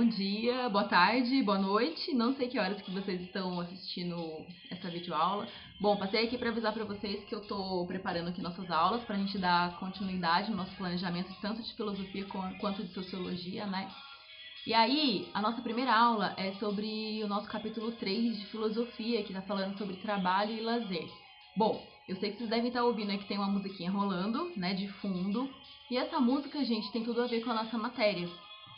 bom dia, boa tarde, boa noite. Não sei que horas que vocês estão assistindo essa videoaula. Bom, passei aqui para avisar para vocês que eu estou preparando aqui nossas aulas para a gente dar continuidade no nosso planejamento, tanto de filosofia quanto de sociologia, né? E aí, a nossa primeira aula é sobre o nosso capítulo 3 de filosofia, que está falando sobre trabalho e lazer. Bom, eu sei que vocês devem estar ouvindo aí que tem uma musiquinha rolando, né, de fundo. E essa música, gente, tem tudo a ver com a nossa matéria,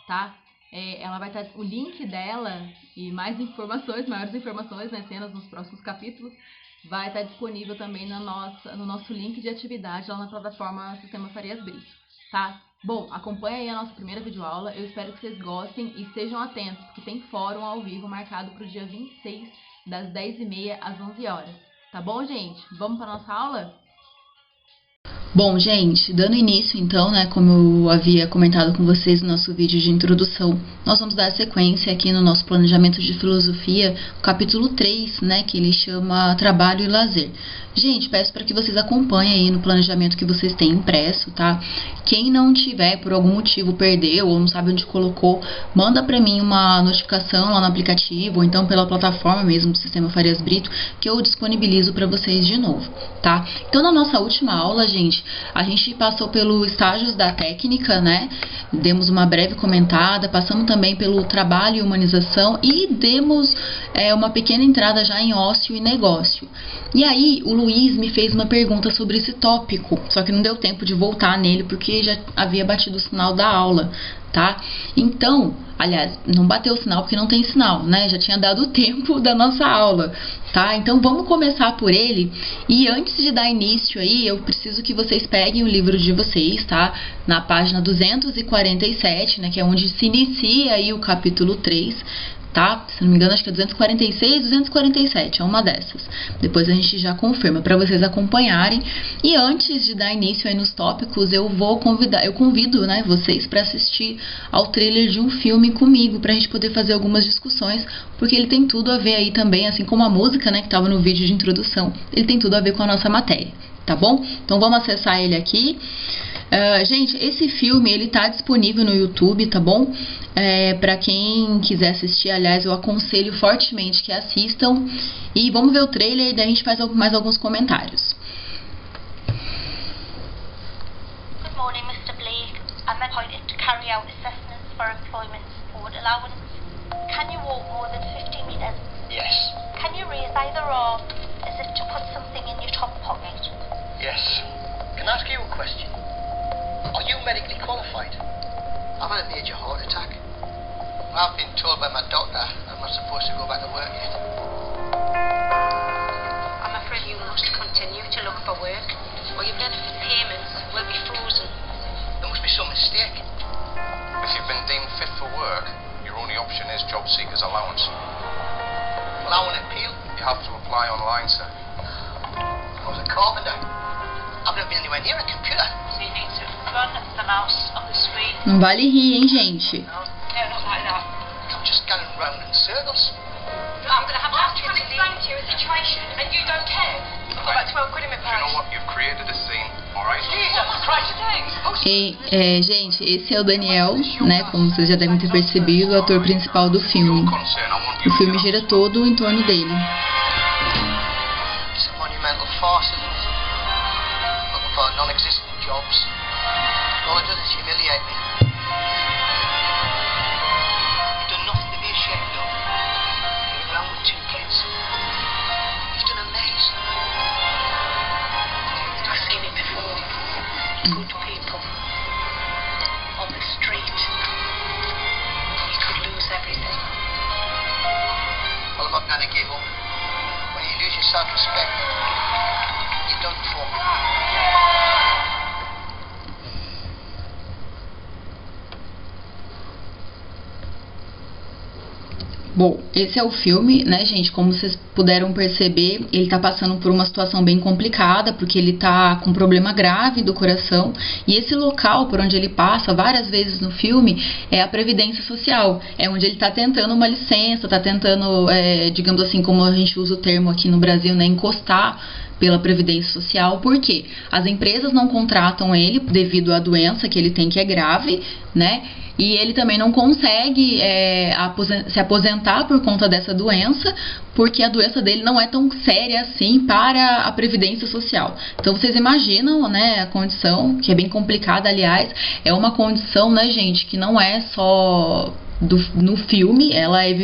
tá? Ela vai estar, o link dela e mais informações, maiores informações, né, cenas nos próximos capítulos, vai estar disponível também no nosso link de atividade lá na plataforma Sistema Farias Brito, tá? Bom, acompanha aí a nossa primeira videoaula, eu espero que vocês gostem e estejam atentos, porque tem fórum ao vivo marcado para o dia 26, das 10h30 às 11 horas. Tá bom, gente? Vamos para nossa aula? Bom, gente, dando início então, né, como eu havia comentado com vocês no nosso vídeo de introdução, nós vamos dar sequência aqui no nosso planejamento de filosofia, o capítulo 3, né, que ele chama Trabalho e Lazer. Gente, peço para que vocês acompanhem aí no planejamento que vocês têm impresso, tá? Quem não tiver, por algum motivo, perdeu ou não sabe onde colocou, manda para mim uma notificação lá no aplicativo, ou então pela plataforma mesmo do Sistema Farias Brito, que eu disponibilizo para vocês de novo, tá? Então, na nossa última aula, gente, a gente passou pelos estágios da técnica, né? Demos uma breve comentada, passamos também pelo trabalho e humanização e demos uma pequena entrada já em ócio e negócio. E aí, o Luiz me fez uma pergunta sobre esse tópico, só que não deu tempo de voltar nele porque já havia batido o sinal da aula, tá? Então, aliás, não bateu o sinal porque não tem sinal, né? Já tinha dado o tempo da nossa aula, tá? Então, vamos começar por ele. E antes de dar início aí, eu preciso que vocês peguem o livro de vocês, tá? Na página 247, né? Que é onde se inicia aí o capítulo 3. Tá? Se não me engano, acho que é 246, 247, é uma dessas. Depois a gente já confirma para vocês acompanharem. E antes de dar início aí nos tópicos, eu convido, né, vocês para assistir ao trailer de um filme comigo, pra gente poder fazer algumas discussões, porque ele tem tudo a ver aí também, assim como a música, né, que estava no vídeo de introdução, ele tem tudo a ver com a nossa matéria, tá bom? Então vamos acessar ele aqui. Gente, esse filme ele tá disponível no YouTube, tá bom? Pra quem quiser assistir, aliás, eu aconselho fortemente que assistam. E vamos ver o trailer e daí a gente faz mais alguns comentários. Good morning, Mr. Blake. I'm appointed to carry out assessments for employment support allowance. Can you walk more than 50 meters? Yes. Can you raise either arm as if to put something in your top pocket? Yes. Can I ask you a question? Are you medically qualified? I've had a major heart attack. I've been told by my doctor I'm not supposed to go back to work yet. I'm afraid you must continue to look for work, or your benefit payments will be frozen. There must be some mistake. If you've been deemed fit for work, your only option is job seekers allowance. Well, I want to appeal. You have to apply online, sir. I was a carpenter. I've never been anywhere near a computer. So you need to run the mouse on the screen. Não vale rir, hein, gente? No, not like that. I'm just going round in circles. I'm going to have to try and explain to you a situation, and you don't care. I've got about 12 quid in my You know purse. what? You've created a scene, alright? Jesus Christ! E, gente, esse é o Daniel, né? Como vocês já devem ter percebido, o ator principal do filme. O filme gira todo em torno dele. It's a monumental farce, isn't it? Looking for non-existent jobs. All it does is humiliate me. You've done nothing to be ashamed of. You're around with 2 kids. You've done amazing. I've seen it before. Good people on the street. You could lose everything. Well, I'm not going to give up. When you lose your self-respect, you're done for. Bom, esse é o filme, né, gente? Como vocês puderam perceber, ele está passando por uma situação bem complicada, porque ele está com um problema grave do coração, e esse local por onde ele passa várias vezes no filme é a Previdência Social, é onde ele está tentando uma licença, está tentando, digamos assim, como a gente usa o termo aqui no Brasil, né, encostar pela Previdência Social, porque as empresas não contratam ele devido à doença que ele tem, que é grave, né? E ele também não consegue se aposentar por conta dessa doença, porque a doença dele não é tão séria assim para a Previdência Social. Então vocês imaginam, né, a condição, que é bem complicada, aliás, é uma condição, né, gente, que não é só no filme, ela é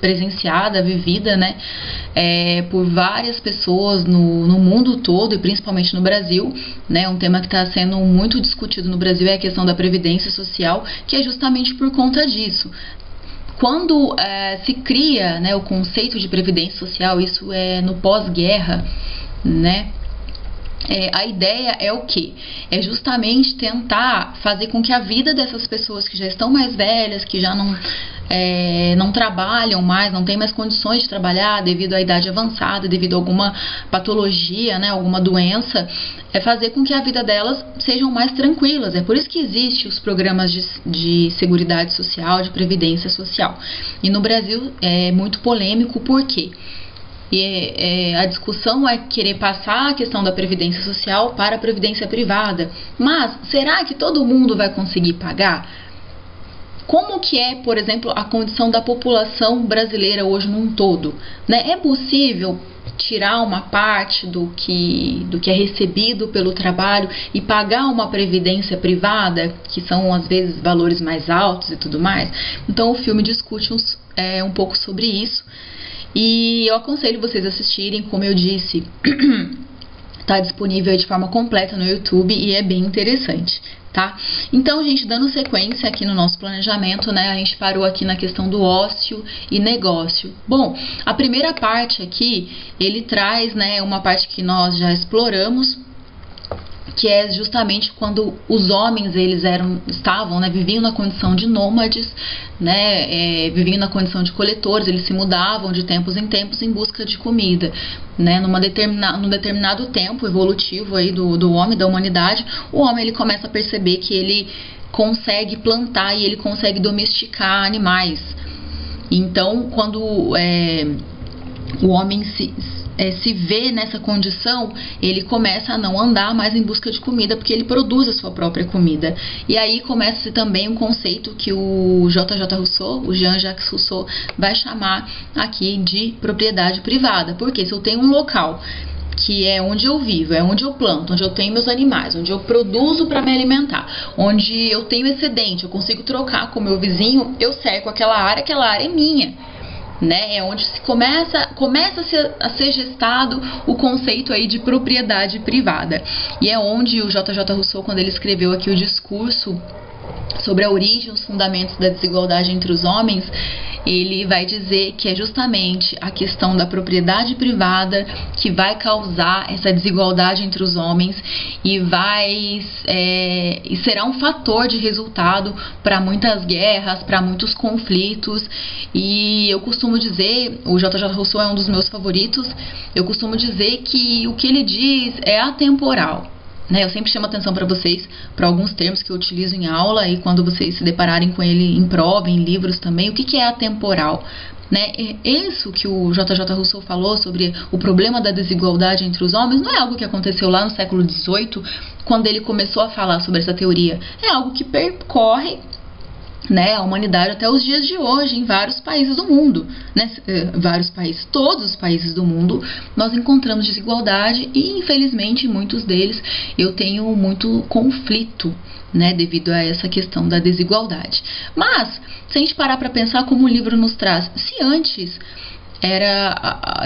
presenciada, vivida, né, por várias pessoas no mundo todo e principalmente no Brasil, né. Um tema que está sendo muito discutido no Brasil é a questão da Previdência Social, que é justamente por conta disso. Quando se cria, né, o conceito de Previdência Social, isso é no pós-guerra, né, a ideia é o quê? É justamente tentar fazer com que a vida dessas pessoas que já estão mais velhas, que já não trabalham mais, não têm mais condições de trabalhar devido à idade avançada, devido a alguma patologia, né, alguma doença, fazer com que a vida delas sejam mais tranquilas. É por isso que existem os programas de Seguridade Social, de Previdência Social. E no Brasil é muito polêmico, por quê? E a discussão é querer passar a questão da Previdência Social para a Previdência Privada. Mas será que todo mundo vai conseguir pagar? Como que é, por exemplo, a condição da população brasileira hoje num todo, né? É possível tirar uma parte do que é recebido pelo trabalho e pagar uma previdência privada, que são às vezes valores mais altos e tudo mais? Então o filme discute um pouco sobre isso. E eu aconselho vocês a assistirem, como eu disse, está disponível de forma completa no YouTube e é bem interessante, tá? Então, gente, dando sequência aqui no nosso planejamento, né, a gente parou aqui na questão do ócio e negócio. Bom, a primeira parte aqui, ele traz, né, uma parte que nós já exploramos, que é justamente quando os homens estavam, né, viviam na condição de nômades, né, viviam na condição de coletores, eles se mudavam de tempos em tempos em busca de comida, né, num determinado tempo evolutivo aí do homem, da humanidade, o homem ele começa a perceber que ele consegue plantar e ele consegue domesticar animais. Então, quando o homem se vê nessa condição, ele começa a não andar mais em busca de comida, porque ele produz a sua própria comida. E aí começa também um conceito que o J.J. Rousseau, o Jean-Jacques Rousseau, vai chamar aqui de propriedade privada. Porque se eu tenho um local que é onde eu vivo, é onde eu planto, onde eu tenho meus animais, onde eu produzo para me alimentar, onde eu tenho excedente, eu consigo trocar com o meu vizinho, eu cerco aquela área é minha. Né, é onde se começa a ser gestado o conceito aí de propriedade privada. E é onde o J.J. Rousseau, quando ele escreveu aqui o discurso sobre a origem e os fundamentos da desigualdade entre os homens, ele vai dizer que é justamente a questão da propriedade privada que vai causar essa desigualdade entre os homens e será um fator de resultado para muitas guerras, para muitos conflitos. E eu costumo dizer, o J.J. Rousseau é um dos meus favoritos, eu costumo dizer que o que ele diz é atemporal. Né, eu sempre chamo atenção para vocês para alguns termos que eu utilizo em aula e quando vocês se depararem com ele em prova, em livros também, o que é atemporal? Né, isso que o J.J. Rousseau falou sobre o problema da desigualdade entre os homens não é algo que aconteceu lá no século XVIII, quando ele começou a falar sobre essa teoria. É algo que percorre, né, a humanidade até os dias de hoje em vários países do mundo, né, todos os países do mundo nós encontramos desigualdade e infelizmente em muitos deles eu tenho muito conflito, né, devido a essa questão da desigualdade. Mas se a gente parar para pensar como o livro nos traz, se antes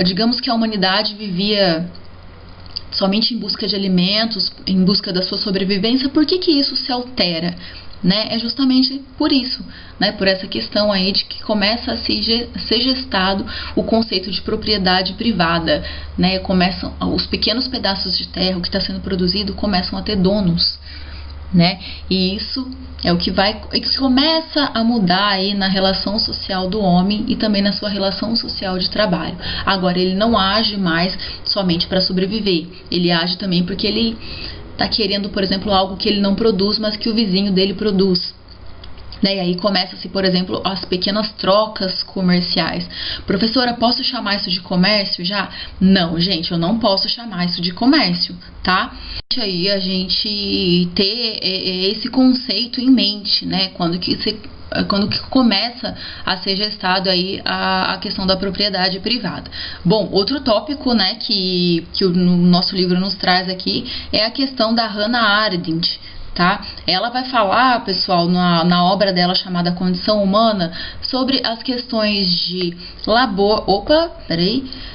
digamos que a humanidade vivia somente em busca de alimentos, em busca da sua sobrevivência, por que isso se altera? Né, é justamente por isso, né, por essa questão aí de que começa a ser gestado o conceito de propriedade privada, né, começam os pequenos pedaços de terra, o que está sendo produzido, começam a ter donos, né? E isso é o que começa a mudar aí na relação social do homem e também na sua relação social de trabalho. Agora, ele não age mais somente para sobreviver, ele age também porque ele está querendo, por exemplo, algo que ele não produz, mas que o vizinho dele produz. E aí começa-se, por exemplo, as pequenas trocas comerciais. Professora, posso chamar isso de comércio já? Não, gente, eu não posso chamar isso de comércio, tá? Aí a gente ter esse conceito em mente, né? Quando que começa a ser gestado aí a questão da propriedade privada. Bom, outro tópico, né, que o nosso livro nos traz aqui é a questão da Hannah Arendt. Tá? Ela vai falar, pessoal, na obra dela chamada Condição Humana, sobre as questões de labor.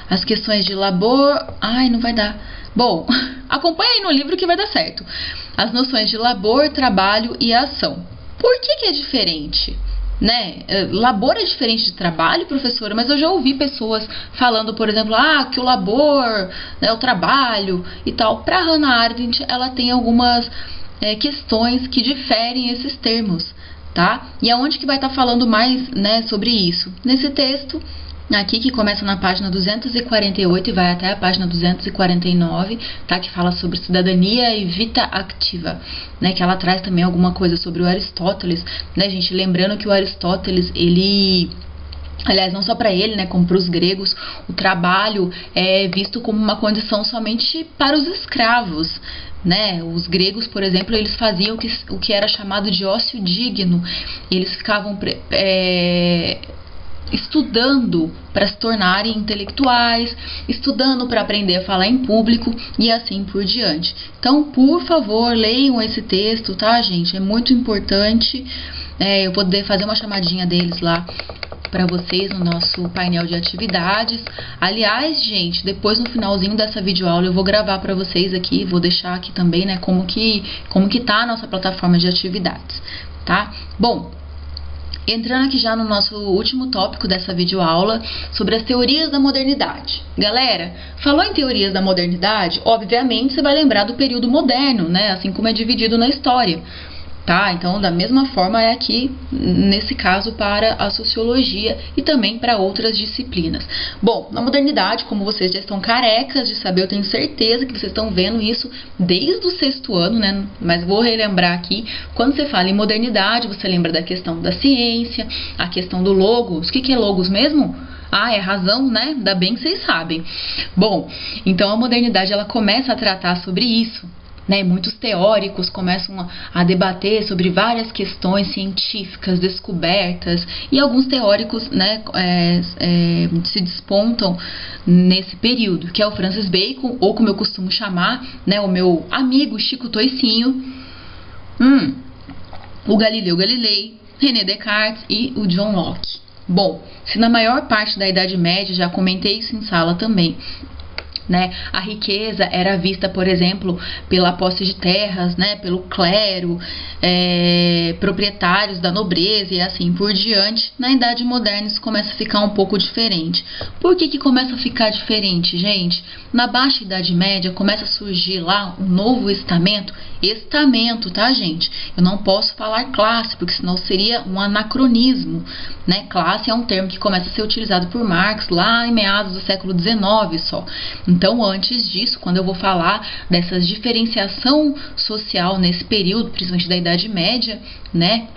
As questões de labor. Ai, não vai dar. Bom, acompanha aí no livro que vai dar certo. As noções de labor, trabalho e ação. Por que é diferente? Né? Labor é diferente de trabalho, professora, mas eu já ouvi pessoas falando, por exemplo, que o labor, né, o trabalho e tal. Para Hannah Arendt, ela tem algumas questões que diferem esses termos, tá? E aonde que vai estar falando mais, né, sobre isso? Nesse texto aqui que começa na página 248 e vai até a página 249, tá? Que fala sobre cidadania e vita activa, né? Que ela traz também alguma coisa sobre o Aristóteles, né, gente? Lembrando que o Aristóteles, aliás, não só para ele, né, como para os gregos, o trabalho é visto como uma condição somente para os escravos, né? Os gregos, por exemplo, eles faziam o que era chamado de ócio digno. Eles ficavam estudando para se tornarem intelectuais, estudando para aprender a falar em público e assim por diante. Então, por favor, leiam esse texto, tá, gente? É muito importante. Eu poder fazer uma chamadinha deles lá para vocês no nosso painel de atividades. Aliás, gente, depois no finalzinho dessa videoaula eu vou gravar para vocês aqui, vou deixar aqui também, né, como que tá a nossa plataforma de atividades, tá? Bom, entrando aqui já no nosso último tópico dessa videoaula, sobre as teorias da modernidade. Galera, falou em teorias da modernidade, obviamente você vai lembrar do período moderno, né, assim como é dividido na história. Tá? Então, da mesma forma é aqui, nesse caso, para a sociologia e também para outras disciplinas. Bom, na modernidade, como vocês já estão carecas de saber, eu tenho certeza que vocês estão vendo isso desde o 6º ano, né? Mas vou relembrar aqui, quando você fala em modernidade, você lembra da questão da ciência, a questão do logos. O que é logos mesmo? É razão, né? Ainda bem que vocês sabem. Bom, então a modernidade, ela começa a tratar sobre isso. Né, muitos teóricos começam a debater sobre várias questões científicas, descobertas, e alguns teóricos, né, se despontam nesse período, que é o Francis Bacon, ou como eu costumo chamar, né, o meu amigo Chico Toicinho, o Galileu Galilei, René Descartes e o John Locke. Bom, se na maior parte da Idade Média, já comentei isso em sala também, né, a riqueza era vista, por exemplo, pela posse de terras, né, pelo clero, proprietários da nobreza e assim por diante. Na Idade Moderna isso começa a ficar um pouco diferente. Por que começa a ficar diferente, gente? Na Baixa Idade Média começa a surgir lá um novo estamento, tá, gente? Eu não posso falar classe, porque senão seria um anacronismo, né? Classe é um termo que começa a ser utilizado por Marx lá em meados do século XIX só. Então, antes disso, quando eu vou falar dessa diferenciação social nesse período, principalmente da Idade Média, né,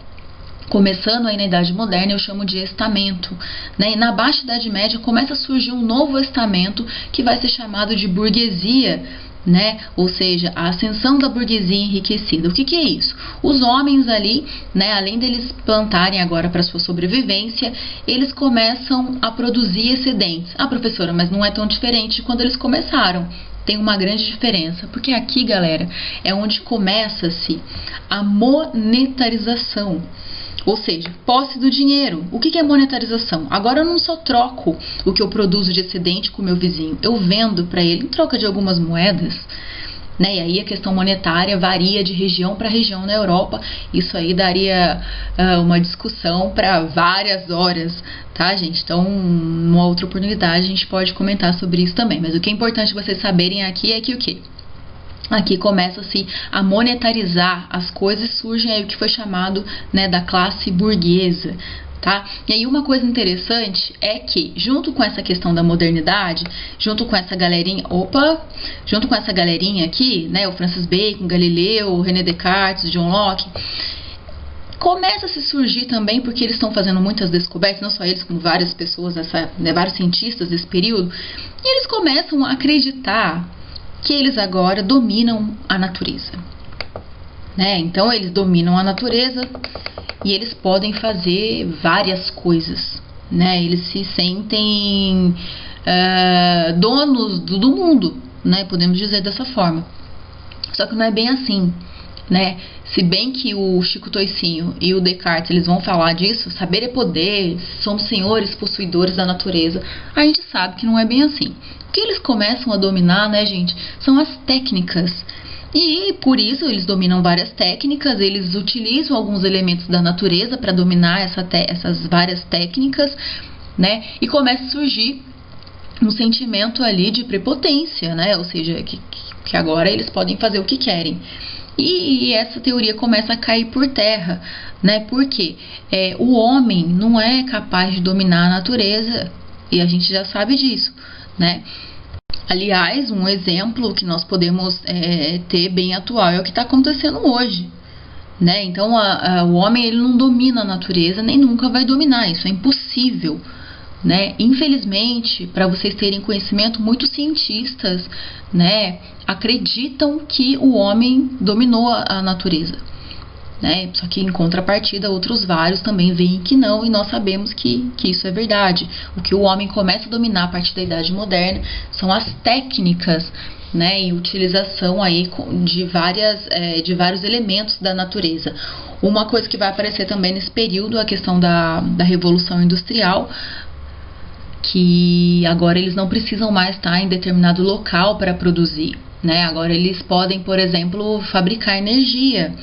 começando aí na Idade Moderna, eu chamo de estamento, né? E na Baixa Idade Média começa a surgir um novo estamento que vai ser chamado de burguesia, né? Ou seja, a ascensão da burguesia enriquecida. O que é isso? Os homens ali, né, além deles plantarem agora para sua sobrevivência, eles começam a produzir excedentes. Professora, mas não é tão diferente de quando eles começaram. Tem uma grande diferença, porque aqui, galera, é onde começa-se a monetarização. Ou seja, posse do dinheiro. O que é monetarização? Agora eu não só troco o que eu produzo de excedente com o meu vizinho, eu vendo para ele em troca de algumas moedas, né? E aí a questão monetária varia de região para região na Europa. Isso aí daria uma discussão para várias horas, tá, gente? Então, numa outra oportunidade a gente pode comentar sobre isso também. Mas o que é importante vocês saberem aqui é que o quê? aqui começa-se a monetarizar as coisas, surge aí o que foi chamado, né, da classe burguesa. Tá? E aí uma coisa interessante é que, junto com essa questão da modernidade, junto com essa galerinha aqui, né, o Francis Bacon, Galileu, René Descartes, John Locke, começa a se surgir também, porque eles estão fazendo muitas descobertas, não só eles, como várias pessoas, vários cientistas desse período, e eles começam a acreditar que eles agora dominam a natureza. Né? Então eles dominam a natureza e eles podem fazer várias coisas, né? Eles se sentem donos do mundo, né? Podemos dizer dessa forma. Só que não é bem assim, né? Se bem que o Chico Toicinho e o Descartes eles vão falar disso, saber é poder, somos senhores possuidores da natureza, a gente sabe que não é bem assim. O que eles começam a dominar, né, gente, são as técnicas. E por isso eles dominam várias técnicas, eles utilizam alguns elementos da natureza para dominar essas várias técnicas, né? E começa a surgir um sentimento ali de prepotência, né? Ou seja, que agora eles podem fazer o que querem. E essa teoria começa a cair por terra, né? Porque o homem não é capaz de dominar a natureza, e a gente já sabe disso, né? Aliás, um exemplo que nós podemos ter bem atual é o que está acontecendo hoje, né? Então, o homem ele não domina a natureza, nem nunca vai dominar, isso é impossível, né? Infelizmente, para vocês terem conhecimento, muitos cientistas, né, acreditam que o homem dominou a natureza, né? Só que em contrapartida outros vários também veem que não, e nós sabemos que isso é verdade. O que o homem começa a dominar a partir da Idade Moderna são as técnicas, né, e utilização aí de vários elementos da natureza. Uma coisa que vai aparecer também nesse período é a questão da Revolução Industrial, que agora eles não precisam mais estar em determinado local para produzir, né? Agora eles podem, por exemplo, fabricar energia,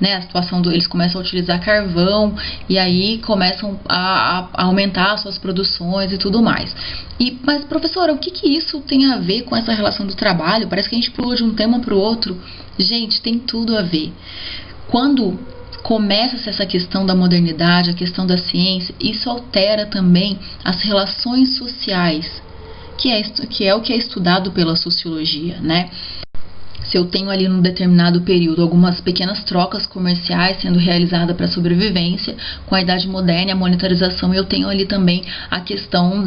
né? A situação eles começam a utilizar carvão e aí começam a aumentar suas produções e tudo mais. Mas professora, o que isso tem a ver com essa relação do trabalho? Parece que a gente pula de um tema para o outro. Gente, tem tudo a ver. Quando começa essa questão da modernidade, a questão da ciência, isso altera também as relações sociais, que é o que é estudado pela sociologia, né? Se eu tenho ali num determinado período algumas pequenas trocas comerciais sendo realizadas para sobrevivência, com a Idade Moderna e a monetarização, eu tenho ali também a questão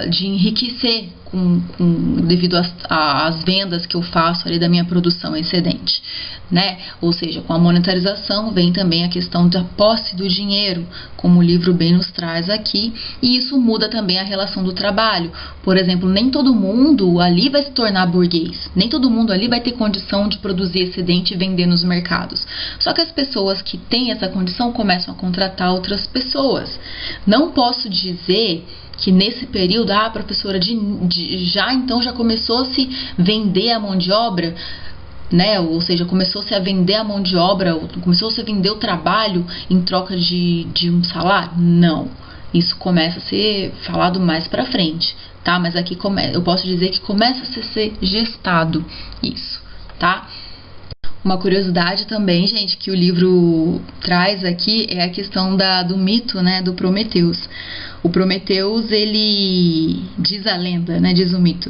de enriquecer devido às vendas que eu faço ali da minha produção excedente, né? Ou seja, com a monetarização vem também a questão da posse do dinheiro, como o livro bem nos traz aqui, e isso muda também a relação do trabalho. Por exemplo, nem todo mundo ali vai se tornar burguês, nem todo mundo ali vai ter condição de produzir excedente e vender nos mercados. Só que as pessoas que têm essa condição começam a contratar outras pessoas. Não posso dizer que nesse período, professora, já começou a se vender a mão de obra, né? Ou seja, começou-se a vender a mão de obra, começou-se a vender o trabalho em troca de um salário? Não. Isso começa a ser falado mais pra frente, tá? Mas aqui eu posso dizer que começa a ser gestado isso, tá? Uma curiosidade também, gente, que o livro traz aqui é a questão do mito, né, do Prometeus. O Prometeus, ele diz a lenda, né, diz o mito,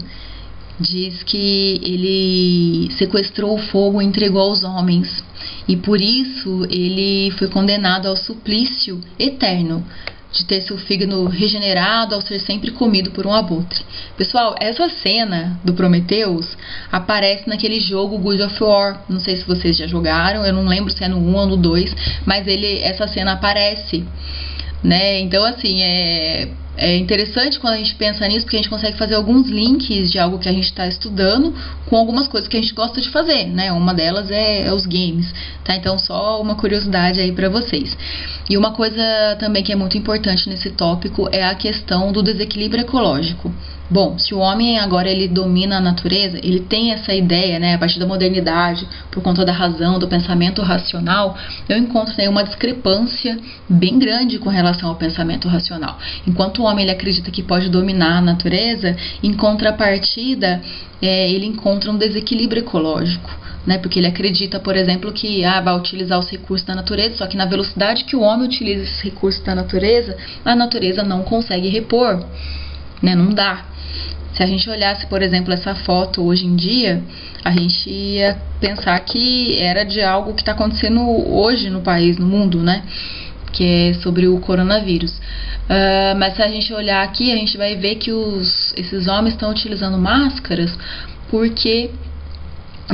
diz que ele sequestrou o fogo e entregou aos homens, e por isso ele foi condenado ao suplício eterno de ter seu fígado regenerado ao ser sempre comido por um abutre. Pessoal, essa cena do Prometeus aparece naquele jogo God of War. Não sei se vocês já jogaram, eu não lembro se é no 1 ou no 2, mas essa cena aparece, né? Então, assim, é interessante quando a gente pensa nisso, porque a gente consegue fazer alguns links de algo que a gente está estudando com algumas coisas que a gente gosta de fazer, né? Uma delas é os games, tá? Então, só uma curiosidade aí para vocês. E uma coisa também que é muito importante nesse tópico é a questão do desequilíbrio ecológico. Bom, se o homem agora ele domina a natureza, ele tem essa ideia, né, a partir da modernidade, por conta da razão, do pensamento racional, eu encontro aí uma discrepância bem grande com relação ao pensamento racional. Enquanto o homem ele acredita que pode dominar a natureza, em contrapartida, ele encontra um desequilíbrio ecológico, né? Porque ele acredita, por exemplo, que vai utilizar os recursos da natureza, só que na velocidade que o homem utiliza esses recursos da natureza, a natureza não consegue repor, né? Não dá. Se a gente olhasse, por exemplo, essa foto hoje em dia, a gente ia pensar que era de algo que está acontecendo hoje no país, no mundo, né? Que é sobre o coronavírus. Mas se a gente olhar aqui, a gente vai ver que esses homens estão utilizando máscaras porque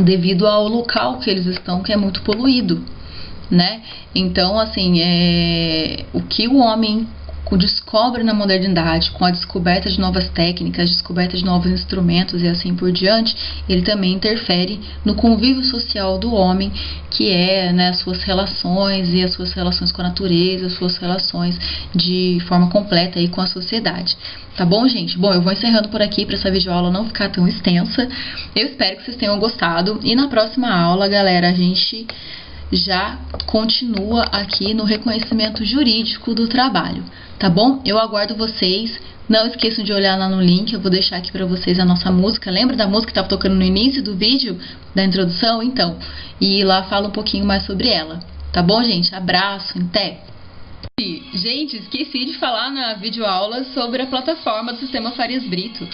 devido ao local que eles estão, que é muito poluído, né? Então, assim, o que o homem descobre na modernidade, com a descoberta de novas técnicas, descoberta de novos instrumentos e assim por diante, ele também interfere no convívio social do homem, que é, né, as suas relações e as suas relações com a natureza, as suas relações de forma completa aí com a sociedade. Tá bom, gente? Bom, eu vou encerrando por aqui para essa videoaula não ficar tão extensa. Eu espero que vocês tenham gostado e na próxima aula, galera, a gente já continua aqui no reconhecimento jurídico do trabalho, tá bom? Eu aguardo vocês. Não esqueçam de olhar lá no link, eu vou deixar aqui pra vocês a nossa música. Lembra da música que estava tocando no início do vídeo, da introdução? Então, e lá fala um pouquinho mais sobre ela, tá bom, gente? Abraço, até! Gente, esqueci de falar na videoaula sobre a plataforma do Sistema Farias Brito.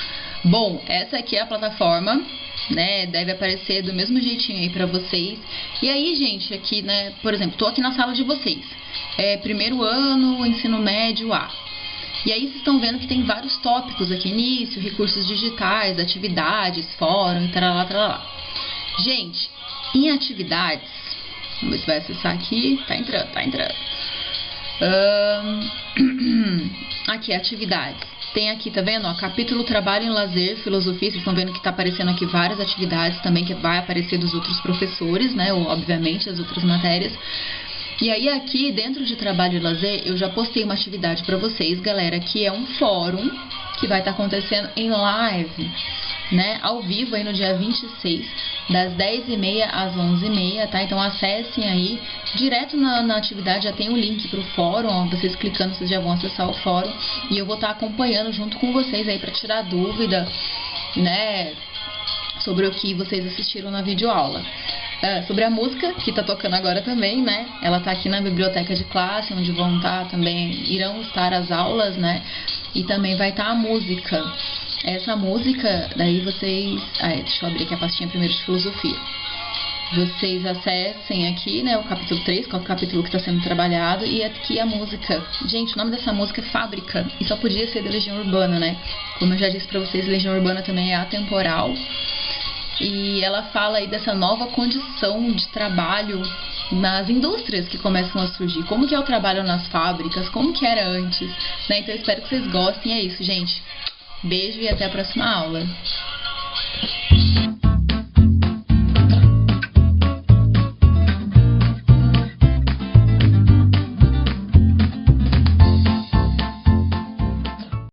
Bom, essa aqui é a plataforma, né, deve aparecer do mesmo jeitinho aí pra vocês. E aí, gente, aqui, né, por exemplo, tô aqui na sala de vocês, primeiro ano, ensino médio A. E aí vocês estão vendo que tem vários tópicos aqui, início, recursos digitais, atividades, fórum, tarará, tarará. Gente, em atividades, vamos ver se vai acessar aqui, tá entrando. Aqui, atividades. Tem aqui, tá vendo? Ó, capítulo Trabalho em Lazer, Filosofia. Vocês estão vendo que tá aparecendo aqui várias atividades também que vai aparecer dos outros professores, né? Ou, obviamente, as outras matérias. E aí aqui, dentro de Trabalho e Lazer, eu já postei uma atividade pra vocês, galera, que é um fórum que vai estar acontecendo em live, né? Ao vivo aí no dia 26, das 10h30 às 11h30, tá? Então acessem aí, direto na atividade já tem o link pro fórum, ó, vocês clicando vocês já vão acessar o fórum e eu vou estar acompanhando junto com vocês aí pra tirar dúvida, né, sobre o que vocês assistiram na videoaula. Sobre a música, que tá tocando agora também, né, ela tá aqui na biblioteca de classe, onde vão estar também, irão estar as aulas, né, e também vai estar a música. Essa música, daí vocês... deixa eu abrir aqui a pastinha primeiro de filosofia. Vocês acessem aqui, né, o capítulo 3, que é o capítulo que está sendo trabalhado, e aqui a música. Gente, o nome dessa música é Fábrica, e só podia ser da Legião Urbana, né? Como eu já disse pra vocês, Legião Urbana também é atemporal. E ela fala aí dessa nova condição de trabalho nas indústrias que começam a surgir. Como que é o trabalho nas fábricas, como que era antes, né? Então eu espero que vocês gostem. É isso, gente. Beijo e até a próxima aula.